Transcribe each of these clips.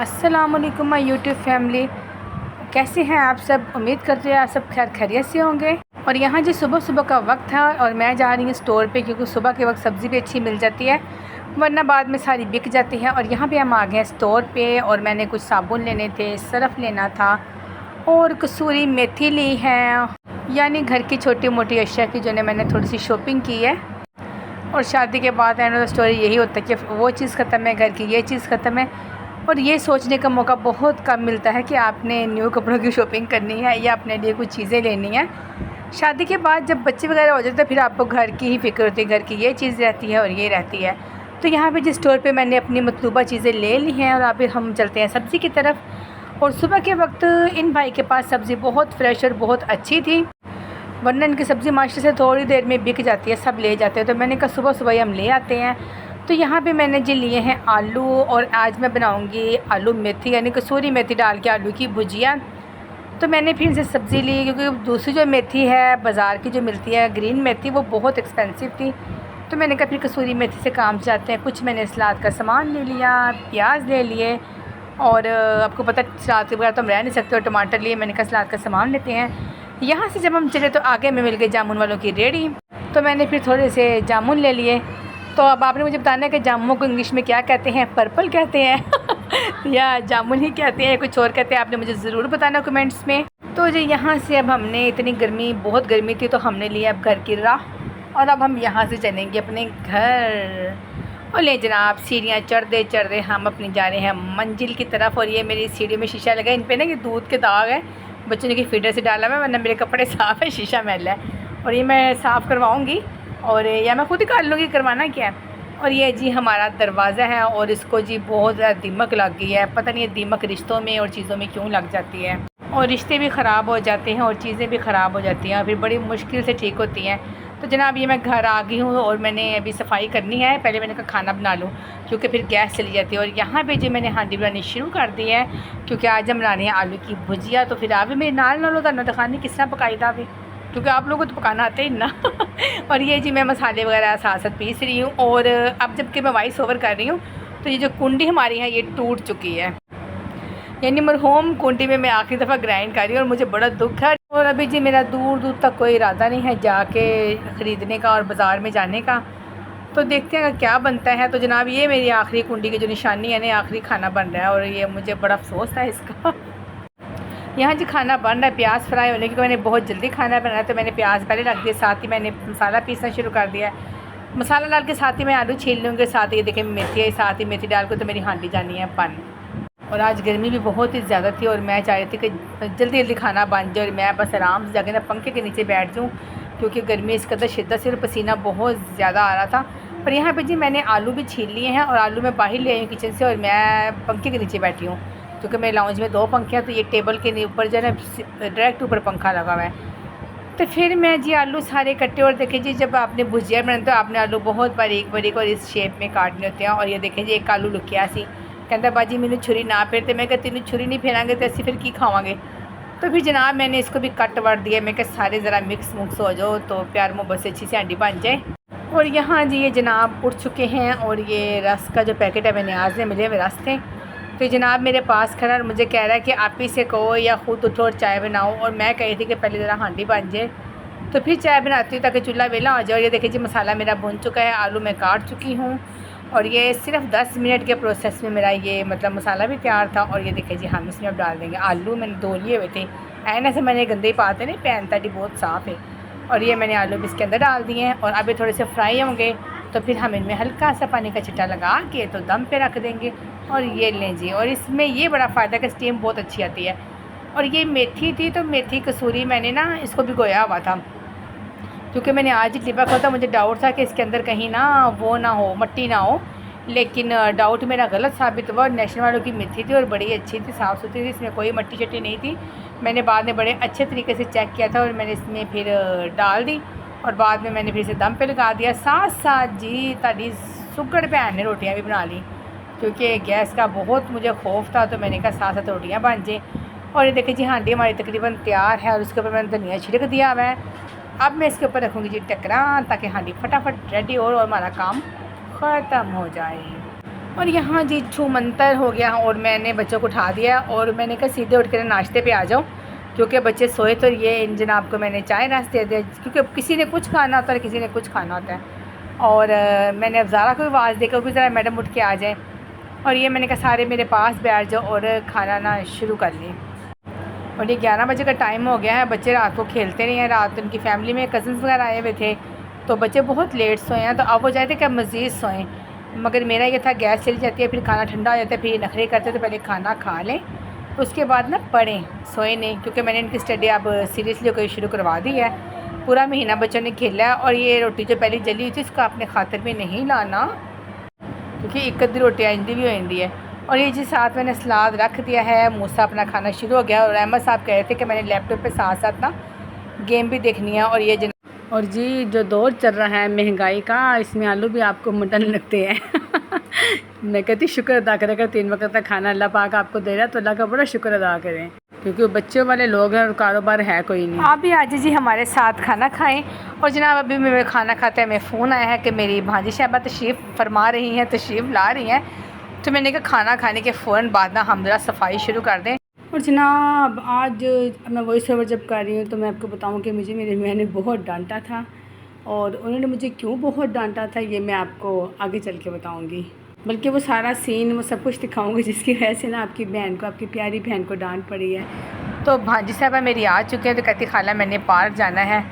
अस्सलामुअलैकुम my YouTube family, कैसे हैं आप सब। उम्मीद करते हैं आप सब खैर खैरियत से होंगे। और यहाँ जो सुबह सुबह का वक्त था और मैं जा रही हूँ स्टोर पे, क्योंकि सुबह के वक्त सब्ज़ी भी अच्छी मिल जाती है, वरना बाद में सारी बिक जाती है। और यहाँ पे हम आ गए हैं स्टोर पे और मैंने कुछ साबुन लेने थे, सरफ़ लेना था और कसूरी मेथी ली है, यानी घर की छोटी मोटी अशिया की जो मैंने थोड़ी सी शॉपिंग की है। और शादी के बाद एंड ऑफ द स्टोरी यही होता है कि वो चीज़ ख़त्म है, घर की ये चीज़ ख़त्म है। और ये सोचने का मौका बहुत कम मिलता है कि आपने न्यू कपड़ों की शॉपिंग करनी है या अपने लिए कुछ चीज़ें लेनी है। शादी के बाद जब बच्चे वगैरह हो जाते हैं फिर आपको घर की ही फ़िक्र होती है, घर की ये चीज़ रहती है और ये रहती है। तो यहाँ पे जिस स्टोर पे मैंने अपनी मतलूबा चीज़ें ले ली हैं और अभी हम चलते हैं सब्ज़ी की तरफ। और सुबह के वक्त इन भाई के पास सब्ज़ी बहुत फ़्रेश और बहुत अच्छी थी, वरना इनकी सब्ज़ी माशा से थोड़ी देर में बिक जाती है, सब ले जाते हैं। तो मैंने कहा सुबह सुबह ही हम ले आते हैं। तो यहाँ पे मैंने जी लिए हैं आलू, और आज मैं बनाऊँगी आलू मेथी यानी कसूरी मेथी डाल के आलू की भुजिया। तो मैंने फिर से सब्ज़ी ली, क्योंकि दूसरी जो मेथी है बाज़ार की जो मिलती है ग्रीन मेथी, वो बहुत एक्सपेंसिव थी। तो मैंने कहा फिर कसूरी मेथी से काम जाते हैं। कुछ मैंने सलाद का सामान ले लिया, प्याज ले लिए, और आपको पता सलाद के बगैर तो हम रह नहीं सकते, और टमाटर लिए। मैंने कहा सलाद का सामान लेते हैं। यहाँ से जब हम चले तो आगे में मिल गई जामुन वालों की रेडी, तो मैंने फिर थोड़े से जामुन ले लिए। तो अब आपने मुझे बताना है कि जामुनों को इंग्लिश में क्या कहते हैं, पर्पल कहते हैं या जामुन ही कहते हैं, कुछ और कहते हैं, आपने मुझे ज़रूर बताना कमेंट्स में। तो जी यहाँ से अब हमने इतनी गर्मी, बहुत गर्मी थी, तो हमने लिया अब घर की राह, और अब हम यहाँ से चलेंगे अपने घर। और ले जनाब, सीढ़ियाँ चढ़ते चढ़ते हम अपनी जा रहे हैं मंजिल की तरफ। और ये मेरी सीढ़ी में शीशा लगा है, इन पर ना कि दूध के दाग है, बच्चों ने की फीडर से डाला मैं, वरना मेरे कपड़े साफ़ है, शीशा मैला है। और ये मैं साफ़ करवाऊँगी, और या मैं खुद ही कर लूँगी, करवाना क्या है। और ये जी हमारा दरवाज़ा है, और इसको जी बहुत ज़्यादा दीमक लग गई है। पता नहीं ये दीमक रिश्तों में और चीज़ों में क्यों लग जाती है, और रिश्ते भी ख़राब हो जाते हैं और चीज़ें भी ख़राब हो जाती हैं, और फिर बड़ी मुश्किल से ठीक होती हैं। तो जनाब ये मैं घर आ गई हूँ और मैंने अभी सफाई करनी है। पहले मैंने कहा खाना बना लूँ, क्योंकि फिर गैस चली जाती है। और यहाँ पे जी मैंने हांडी बनानी शुरू कर दी है, क्योंकि आज हम बनानी है आलू की भुजिया। तो फिर आप भी मेरे नाल होता ना दिखानी किस तरह पकाई था अभी, क्योंकि आप लोगों को तो पकाना आते ही ना और ये जी मैं मसाले वगैरह साथ साथ पीस रही हूँ। और अब जबकि मैं वॉइस ओवर कर रही हूँ, तो ये जो कुंडी हमारी है ये टूट चुकी है, यानी मरहूम कुंडी में मैं आखिरी दफ़ा ग्राइंड कर रही हूँ, और मुझे बड़ा दुख है। और अभी जी मेरा दूर दूर तक कोई इरादा नहीं है जाके ख़रीदने का और बाज़ार में जाने का, तो देखते हैं क्या बनता है। तो जनाब ये मेरी आखिरी कुंडी की जो निशानी है ना, आखिरी खाना बन रहा है, और ये मुझे बड़ा अफसोस है इसका। यहाँ जी खाना बन रहा है, प्याज फ्राई होने, क्योंकि मैंने बहुत जल्दी खाना बनाया, तो मैंने प्याज पहले रख दिया, साथ ही मैंने मसाला पीसना शुरू कर दिया है। मसाला डाल के साथ ही मैं आलू छील लूँगी, साथ ही देखें मेथी है, साथ ही मेथी डाल के तो मेरी हांडी जानी है बन। और आज गर्मी भी बहुत ही ज़्यादा थी, और मैं चाह रही थी कि जल्दी जल्दी खाना बन जाए और मैं बस आराम से जाके ना पंखे के नीचे बैठ जाऊँ, क्योंकि गर्मी इस कदर शिद्दत से और पसीना बहुत ज़्यादा आ रहा था। पर यहाँ पे जी मैंने आलू भी छील लिए हैं, और आलू मैं बाहर ले आई हूँ किचन से, और मैं पंखे के नीचे बैठी हूँ, क्योंकि मेरे लाउंज में 2 पंखे हैं। तो ये टेबल के ऊपर जो है ना डायरेक्ट ऊपर पंखा लगा हुआ है। तो फिर मैं जी आलू सारे कट्टे, और देखें जी जब आपने भुजिया बनाते तो आपने आलू बहुत बारीक बारीक और इस शेप में काटने होते हैं। और ये देखें जी एक आलू लुकिया सी, कहता बाजी मैंने छुरी ना फेरते, मैं कहती नहीं छुरी नहीं फेरांगे तो ऐसी फिर की खावांगे। तो फिर जनाब मैंने इसको भी कट वट दिया, मैं कहा सारे ज़रा मिक्स मुक्स हो जाओ तो प्यार मोहब्बत से अच्छी सी हांडी बन जाए। और यहाँ जी ये जनाब उठ चुके हैं, और ये रस का जो पैकेट है मैंने आज से मिले हुए रस थे। तो जनाब मेरे पास खड़ा और मुझे कह रहा है कि आप ही से कहो या ख़ुद उठो और चाय बनाओ। और मैं कही थी कि पहले ज़रा हांडी बन जाए तो फिर चाय बनाती हूँ, ताकि चूल्हा वेला हो जाए। और ये देखिए जी मसाला मेरा भुन चुका है, आलू मैं काट चुकी हूँ, और ये सिर्फ 10 मिनट के प्रोसेस में मेरा ये मतलब मसाला भी तैयार था। और ये देखिए जी हम इसमें अब डाल देंगे आलू, मैंने धो लिए हुए थे, ऐन से मैंने गंदे ही पाते नहीं, पैन ताटी बहुत साफ़ है। और ये मैंने आलू भी इसके अंदर डाल दिए हैं, और अभी थोड़े से फ्राई होंगे तो फिर हम इनमें हल्का सा पानी का छिट्टा लगा के तो दम पे रख देंगे। और ये लें जी, और इसमें ये बड़ा फ़ायदा कि स्टीम बहुत अच्छी आती है। और ये मेथी थी, तो मेथी कसूरी मैंने ना इसको भिगोया हुआ था, क्योंकि मैंने आज ही लिपा था, मुझे डाउट था कि इसके अंदर कहीं ना वो ना हो, मट्टी ना हो, लेकिन डाउट मेरा गलत साबित हुआ। और नेशनल वालों की मेथी थी और बड़ी अच्छी थी, साफ़ सुथरी थी, इसमें कोई मट्टी शट्टी नहीं थी। मैंने बाद में बड़े अच्छे तरीके से चेक किया था, और मैंने इसमें फिर डाल दी, और बाद में मैंने फिर इसे दम पे लगा दिया। साथ साथ जी ताड़ी सुगड़ भैन ने रोटियाँ भी बना ली। क्योंकि गैस का बहुत मुझे खौफ था। तो मैंने कहा साथ साथ रोटियाँ बन जाए। और ये देखिए जी हांडी हमारी तकरीबन तैयार है और उसके ऊपर मैंने धनिया छिड़क दिया हुआ है। अब मैं इसके ऊपर रखूँगी जी टकरान, ताकि हांडी फटाफट रेडी हो और हमारा काम ख़त्म हो जाए। और यहाँ जी छूमंतर हो गया और मैंने बच्चों को उठा दिया और मैंने कहा सीधे उठ कर नाश्ते पे आ जाओ, क्योंकि बच्चे सोए। तो ये इन जनाब को मैंने चाय नाश्ते दे दिया, क्योंकि किसी ने कुछ खाना होता है, किसी ने कुछ खाना होता है। और मैंने अब ज़ारा को आवाज़ देकर भी ज़रा मैडम उठ के आ जाए। और ये मैंने कहा सारे मेरे पास बैठ जाओ और खाना ना शुरू कर लें। और ये 11 बजे का टाइम हो गया है। बच्चे रात को खेलते नहीं हैं। रात उनकी फैमिली में कज़न्स वगैरह आए हुए थे, तो बच्चे बहुत लेट सोए हैं। तो अब वो चाहते कि अब मज़ीद सोएं, मगर मेरा ये था गैस चली जाती है, फिर खाना ठंडा हो जाता है, फिर ये नखरे करते तो पहले खाना खा लें, उसके बाद ना पढ़ें, सोए नहीं। क्योंकि मैंने इनकी स्टडी अब सीरियसली होकर शुरू करवा दी है। पूरा महीना बच्चों ने खेला है। और ये रोटी जो पहले जली हुई थी इसका अपने खातिर में नहीं लाना, क्योंकि एक अद्धी रोटी आइंदी भी हो जाती है। और ये जी साथ मैंने सलाद रख दिया है। मूसा अपना खाना शुरू हो गया और अहमद साहब कह रहे थे कि मैंने लैपटॉप पे साथ साथ ना गेम भी देखनी है। और ये और जी जो दौर चल रहा है महंगाई का, इसमें आलू भी आपको मटन लगते हैं। मैं कहती शुक्र अदा करें, अगर 3 वक्त का खाना अल्लाह पाक आपको दे रहा है तो अल्लाह का बड़ा शुक्र अदा करें, क्योंकि बच्चों वाले लोग हैं और कारोबार है कोई नहीं। आप भी आज जी हमारे साथ खाना खाएं। और जनाब अभी मैं खाना खाते हैं मैं फ़ोन आया है कि मेरी भांजी साहबा तशरीफ़ फरमा रही हैं, तशरीफ़ ला रही हैं। तो मैंने कहा खाना खाने के फ़ौरन बाद ना हम ज़रा सफाई शुरू कर दें। और जनाब आज मैं वॉइस ओवर जब कर रही हूँ तो मैं आपको बताऊँ कि मुझे मेरे मियाँ ने बहुत डांटा था, और उन्होंने मुझे क्यों बहुत डांटा था ये मैं आपको आगे चल के बताऊँगी। बल्कि वो सारा सीन वो सब कुछ दिखाऊँगी जिसकी वजह से ना आपकी बहन को, आपकी प्यारी बहन को डांट पड़ी है। तो भांजी साहबा मेरी आ चुके हैं, तो कहती खाला मैंने पार्क जाना है।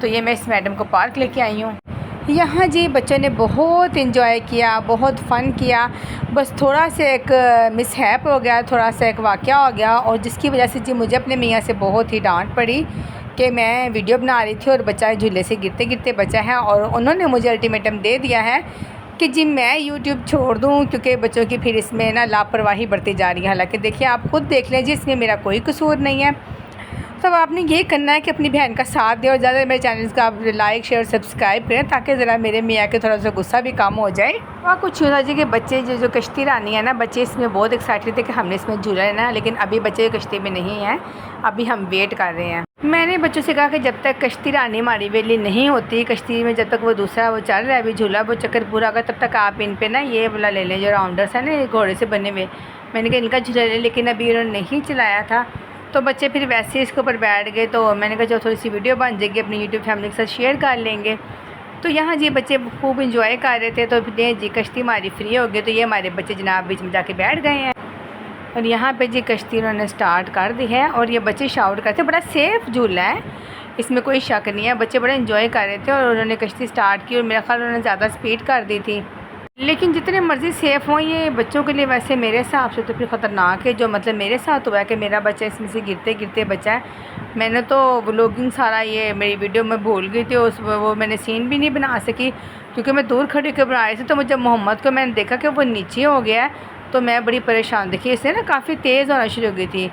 तो ये मैं इस मैडम को पार्क लेके आई हूँ। यहाँ जी बच्चों ने बहुत इन्जॉय किया, बहुत फ़न किया। बस थोड़ा सा एक मिसहैप हो गया, थोड़ा सा एक वाक़या हो गया, और जिसकी वजह से जी मुझे अपने मियाँ से बहुत ही डांट पड़ी कि मैं वीडियो बना रही थी और बच्चा झूले से गिरते गिरते बचा है। और उन्होंने मुझे अल्टीमेटम दे दिया है कि जी मैं यूट्यूब छोड़ दूँ, क्योंकि बच्चों की फिर इसमें ना लापरवाही बढ़ती जा रही है। हालांकि देखिए आप खुद देख लें जी, इसमें मेरा कोई कसूर नहीं है। तब आपने ये करना है कि अपनी बहन का साथ दें और ज़्यादा मेरे चैनल का आप लाइक शेयर सब्सक्राइब करें, ताकि ज़रा मेरे मियाँ के थोड़ा सा गुस्सा भी कम हो जाए। और कुछ होता जी कि बच्चे जो कश्ती रानी है ना, बच्चे इसमें बहुत एक्साइटेड थे कि हमने इसमें झूला लेना है, लेकिन अभी बच्चे कश्ती में नहीं हैं, अभी हम वेट कर रहे हैं। मैंने बच्चों से कहा कि जब तक कश्ती रानी हमारी वेली नहीं होती, कश्ती में जब तक वो दूसरा वो चल रहा है अभी झूला, वो चक्कर पूरा होगा, तब तक आप इन पर ना ये वाला ले लें जो राउंडर्स है ना, घोड़े से बने हुए। मैंने कहा इनका झूला ले, लेकिन अभी उन्होंने नहीं चलाया था, तो बच्चे फिर वैसे ही इसके ऊपर बैठ गए। तो मैंने कहा जो थोड़ी सी वीडियो बन जाएगी अपनी यूट्यूब फैमिली के साथ शेयर कर लेंगे। तो यहाँ जी बच्चे खूब इंजॉय कर रहे थे। तो फिर जी कश्ती हमारी फ्री हो गई, तो ये हमारे बच्चे जनाब बीच में जाके बैठ गए हैं। और यहाँ पे जी कश्ती उन्होंने स्टार्ट कर दी है और ये बच्चे शाउट करते, बड़ा सेफ़ झूला है, इसमें कोई शक नहीं है। बच्चे बड़े इंजॉय कर रहे थे और उन्होंने कश्ती स्टार्ट की और मेरा ख्याल उन्होंने ज़्यादा स्पीड कर दी थी। लेकिन जितने मर्ज़ी सेफ़ हों ये बच्चों के लिए, वैसे मेरे हिसाब से तो फिर ख़तरनाक है। जो मतलब मेरे साथ हुआ है कि मेरा बच्चा इसमें से गिरते गिरते बचा है। मैंने तो व्लॉगिंग सारा ये मेरी वीडियो में भूल गई थी, वो मैंने सीन भी नहीं बना सकी क्योंकि मैं दूर खड़ी होकर बना रही थी। तो मुझे मोहम्मद को मैंने देखा कि वो नीचे हो गया है, तो मैं बड़ी परेशान देखी। इससे ना काफ़ी तेज़ होना शुरू हो गई थी,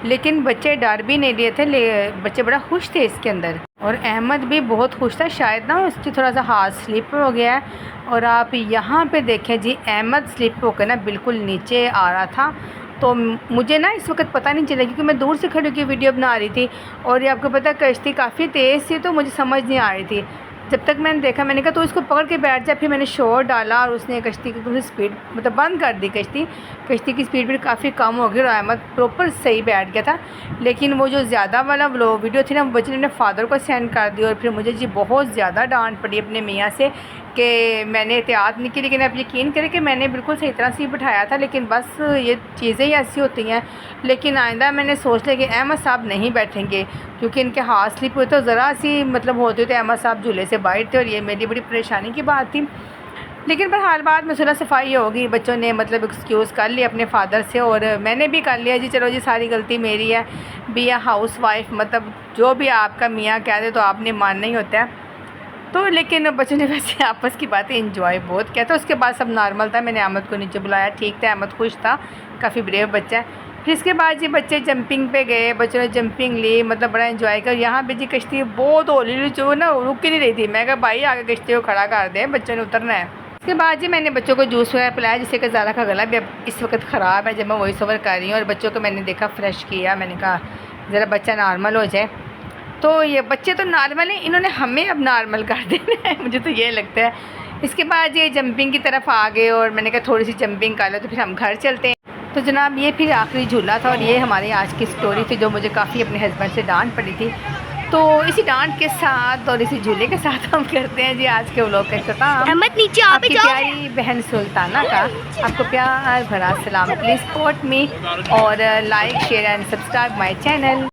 लेकिन बच्चे डर भी नहीं लिए थे, बच्चे बड़ा खुश थे इसके अंदर। और अहमद भी बहुत खुश था, शायद ना उसकी थोड़ा सा हाथ स्लिप हो गया है। और आप यहाँ पे देखें जी अहमद स्लिप होकर ना बिल्कुल नीचे आ रहा था। तो मुझे ना इस वक्त पता नहीं चला क्योंकि मैं दूर से खड़ी होकर वीडियो बना रही थी और ये आपको पता कश्ती काफ़ी तेज़ थी, तो मुझे समझ नहीं आ रही थी। जब तक मैंने देखा मैंने कहा तो इसको पकड़ के बैठ जाए। फिर मैंने शोर डाला और उसने कश्ती की थोड़ी स्पीड मतलब बंद कर दी। कश्ती की स्पीड भी काफ़ी कम हो गई और अहमद प्रॉपर सही बैठ गया था। लेकिन वो जो ज़्यादा वाला वीडियो थी ना, वो बच्चे ने अपने फादर को सेंड कर दी और फिर मुझे जी बहुत ज़्यादा डांट पड़ी अपने मियाँ से कि मैंने एहतियात नहीं की। लेकिन आप यकीन करें कि मैंने बिल्कुल सही तरह से ही बिठाया था, लेकिन बस ये चीज़ें ही ऐसी होती हैं। लेकिन आइंदा मैंने सोच लिया कि अहमद साहब नहीं बैठेंगे क्योंकि इनके हाथ स्लिप हुए तो ज़रा सी मतलब होते तो अहमद साहब झूले से बाहर थे और ये मेरी बड़ी परेशानी की बात थी। लेकिन बहरहाल बाद में सुलह सफाई होगी, बच्चों ने मतलब एक्सक्यूज़ कर लिया अपने फादर से और मैंने भी कर लिया जी चलो जी सारी गलती मेरी है। बी अ हाउस वाइफ, मतलब जो भी आपका मियाँ कह दे तो आपने मानना ही होता है। तो लेकिन बच्चों ने वैसे आपस की बातें इंजॉय बहुत किया था। उसके बाद सब नॉर्मल था, मैंने अहमद को नीचे बुलाया, ठीक था, अहमद खुश था, काफ़ी ब्रेव बच्चा है। फिर इसके बाद जी बच्चे जंपिंग पे गए, बच्चों ने जंपिंग ली, मतलब बड़ा एंजॉय कर। यहाँ पे जी कश्ती बहुत हौली जो ना रुक ही नहीं रही थी। मैं कहा भाई आगे कश्ती को खड़ा कर दे, बच्चों ने उतरना है। उसके बाद जी मैंने बच्चों को जूस वगैरह पिलाया, जिससे कि ज़ारा का गला भी अब इस वक्त ख़राब है। जब मैं वॉइस ओवर कर रही हूँ और बच्चों को मैंने देखा फ्रेश किया, मैंने कहा ज़रा बच्चा नॉर्मल हो जाए। तो ये बच्चे तो नॉर्मल हैं, इन्होंने हमें अब नॉर्मल कर देना है, मुझे तो ये लगता है। इसके बाद ये जंपिंग की तरफ आ गए और मैंने कहा थोड़ी सी जंपिंग कर लो तो फिर हम घर चलते हैं। तो जनाब ये फिर आखिरी झूला था और ये हमारी आज की स्टोरी थी जो मुझे काफ़ी अपने हस्बैंड से डांट पड़ी थी। तो इसी डांट के साथ और इसी झूले के साथ हम करते हैं जी आज के व्लॉग का इख्तिताम। नीचे आपकी प्यारी बहन सुल्ताना का आपको प्यार भरा सलाम। प्लीज़ सपोर्ट मी और like share and subscribe my channel.